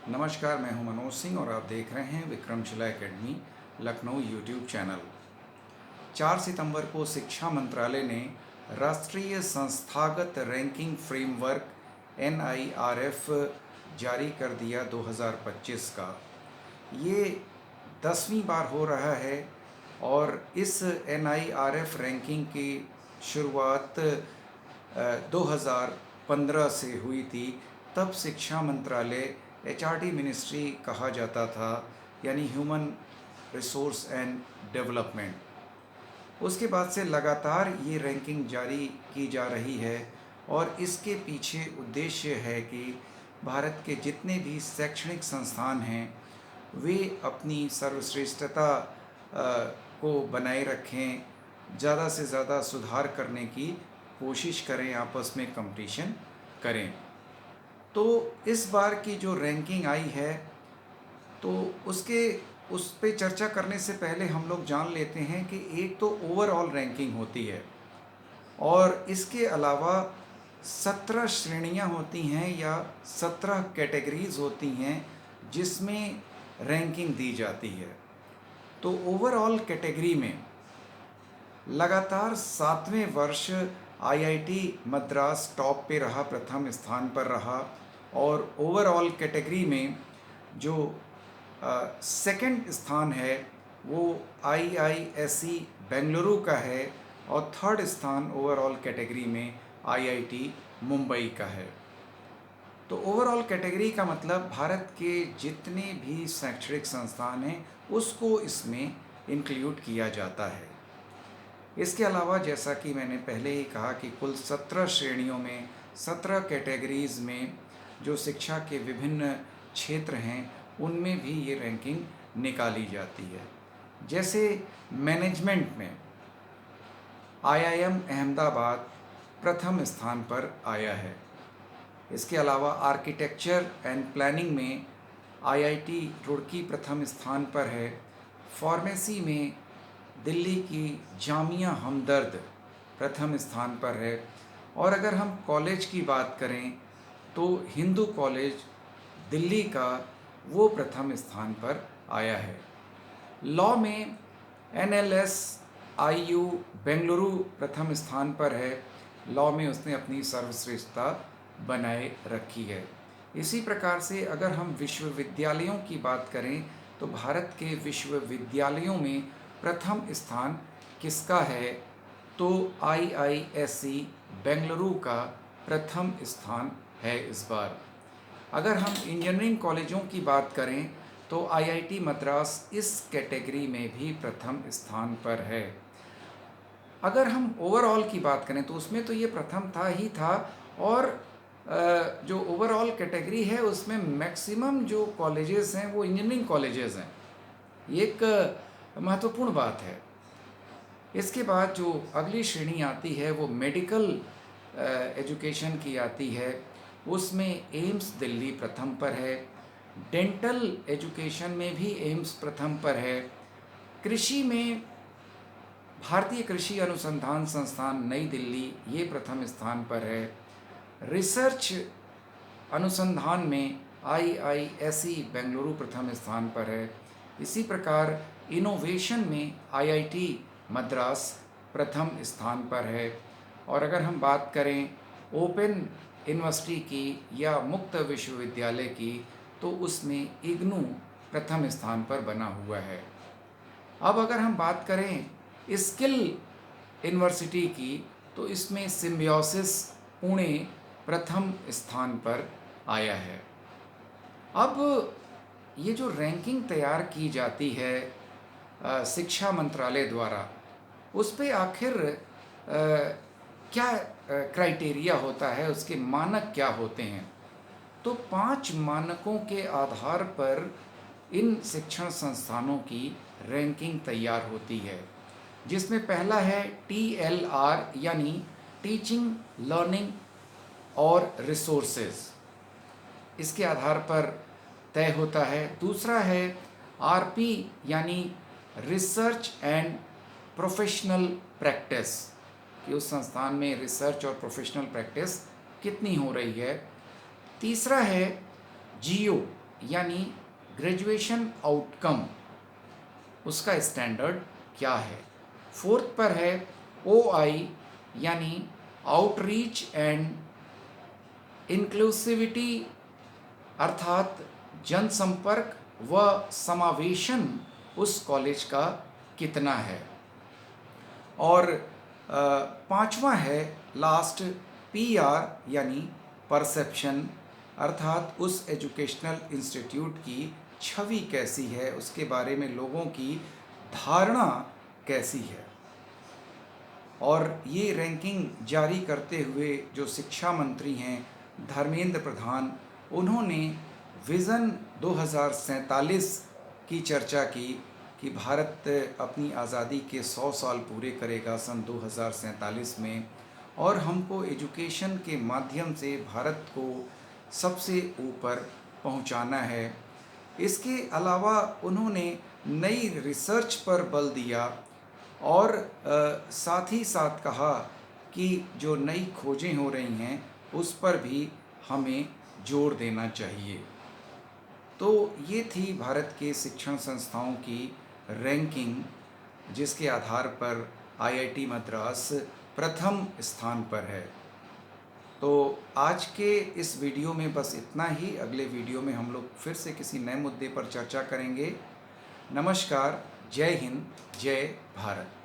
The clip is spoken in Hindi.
नमस्कार, मैं हूं मनोज सिंह और आप देख रहे हैं Vikramshila academy Lucknow YouTube channel. 4 सितंबर को शिक्षा मंत्रालय ने राष्ट्रीय संस्थागत रैंकिंग फ्रेमवर्क NIRF जारी कर दिया 2025 का। ये 10वीं बार हो रहा है और इस NIRF रैंकिंग की शुरुआत 2015 से हुई थी। तब शिक्षा मंत्रालय HRD मिनिस्ट्री कहा जाता था, यानी ह्यूमन रिसोर्स एंड डेवलपमेंट। उसके बाद से लगातार ये रैंकिंग जारी की जा रही है और इसके पीछे उद्देश्य है कि भारत के जितने भी शैक्षणिक संस्थान हैं वे अपनी सर्वश्रेष्ठता को बनाए रखें, ज़्यादा से ज़्यादा सुधार करने की कोशिश करें, आपस में कंपटीशन करें। तो इस बार की जो रैंकिंग आई है तो उस पे चर्चा करने से पहले हम लोग जान लेते हैं कि एक तो ओवरऑल रैंकिंग होती है और इसके अलावा 17 श्रेणियां होती हैं या 17 कैटेगरीज होती हैं जिसमें रैंकिंग दी जाती है। तो ओवरऑल कैटेगरी में लगातार 7वें वर्ष IIT मद्रास टॉप पे रहा, प्रथम स्थान पर रहा। और ओवरऑल कैटेगरी में जो सेकंड स्थान है वो IISc बेंगलुरु का है और थर्ड स्थान ओवरऑल कैटेगरी में IIT मुंबई का है। तो ओवरऑल कैटेगरी का मतलब भारत के जितने भी शैक्षणिक संस्थान हैं उसको इसमें इंक्लूड किया जाता है। इसके अलावा जैसा कि मैंने पहले ही कहा कि कुल 17 श्रेणियों में 17 कैटेगरीज़ में जो शिक्षा के विभिन्न क्षेत्र हैं उनमें भी ये रैंकिंग निकाली जाती है। जैसे मैनेजमेंट में IIM अहमदाबाद प्रथम स्थान पर आया है। इसके अलावा आर्किटेक्चर एंड प्लानिंग में IIT रुड़की प्रथम स्थान पर है। फार्मेसी में दिल्ली की जामिया हमदर्द प्रथम स्थान पर है। और अगर हम कॉलेज की बात करें तो हिंदू कॉलेज दिल्ली का वो प्रथम स्थान पर आया है। लॉ में NLS IU बेंगलुरु प्रथम स्थान पर है। लॉ में उसने अपनी सर्वश्रेष्ठता बनाए रखी है। इसी प्रकार से अगर हम विश्वविद्यालयों की बात करें तो भारत के विश्वविद्यालयों में प्रथम स्थान किसका है, तो IISc बेंगलुरु का प्रथम स्थान है इस बार। अगर हम इंजीनियरिंग कॉलेजों की बात करें तो IIT मद्रास इस कैटेगरी में भी प्रथम स्थान पर है। अगर हम ओवरऑल की बात करें तो उसमें तो ये प्रथम था ही था और जो ओवरऑल कैटेगरी है उसमें मैक्सिमम जो कॉलेजेस हैं वो इंजीनियरिंग कॉलेजेस हैं। ये एक महत्वपूर्ण बात है। इसके बाद जो अगली श्रेणी आती है वो मेडिकल एजुकेशन की आती है। उसमें एम्स दिल्ली प्रथम पर है। डेंटल एजुकेशन में भी एम्स प्रथम पर है। कृषि में भारतीय कृषि अनुसंधान संस्थान नई दिल्ली ये प्रथम स्थान पर है। रिसर्च अनुसंधान में IISc बेंगलुरु प्रथम स्थान पर है। इसी प्रकार इनोवेशन में IIT मद्रास प्रथम स्थान पर है। और अगर हम बात करें ओपन यूनिवर्सिटी की या मुक्त विश्वविद्यालय की तो उसमें इग्नू प्रथम स्थान पर बना हुआ है। अब अगर हम बात करें स्किल यूनिवर्सिटी की तो इसमें सिम्बियोसिस पुणे प्रथम स्थान पर आया है। अब ये जो रैंकिंग तैयार की जाती है शिक्षा मंत्रालय द्वारा, उस पे आखिर क्या क्राइटेरिया होता है, उसके मानक क्या होते हैं। तो 5 मानकों के आधार पर इन शिक्षण संस्थानों की रैंकिंग तैयार होती है, जिसमें पहला है TLR यानी टीचिंग लर्निंग और रिसोर्सेज, इसके आधार पर तय होता है। दूसरा है RP यानी रिसर्च एंड प्रोफेशनल प्रैक्टिस, कि उस संस्थान में रिसर्च और प्रोफेशनल प्रैक्टिस कितनी हो रही है। तीसरा है GO यानी ग्रेजुएशन आउटकम, उसका स्टैंडर्ड क्या है। फोर्थ पर है OI यानी आउटरीच एंड इंक्लूसिविटी, अर्थात जनसंपर्क व समावेशन उस कॉलेज का कितना है। और पांचवा है लास्ट PR यानी परसेप्शन, अर्थात उस एजुकेशनल इंस्टीट्यूट की छवि कैसी है, उसके बारे में लोगों की धारणा कैसी है। और ये रैंकिंग जारी करते हुए जो शिक्षा मंत्री हैं धर्मेंद्र प्रधान, उन्होंने विज़न 2047 की चर्चा की कि भारत अपनी आज़ादी के 100 साल पूरे करेगा सन 2047 में, और हमको एजुकेशन के माध्यम से भारत को सबसे ऊपर पहुंचाना है। इसके अलावा उन्होंने नई रिसर्च पर बल दिया और साथ ही साथ कहा कि जो नई खोजें हो रही हैं उस पर भी हमें जोर देना चाहिए। तो ये थी भारत के शिक्षण संस्थाओं की रैंकिंग, जिसके आधार पर IIT मद्रास प्रथम स्थान पर है। तो आज के इस वीडियो में बस इतना ही। अगले वीडियो में हम लोग फिर से किसी नए मुद्दे पर चर्चा करेंगे। नमस्कार, जय हिंद, जय भारत।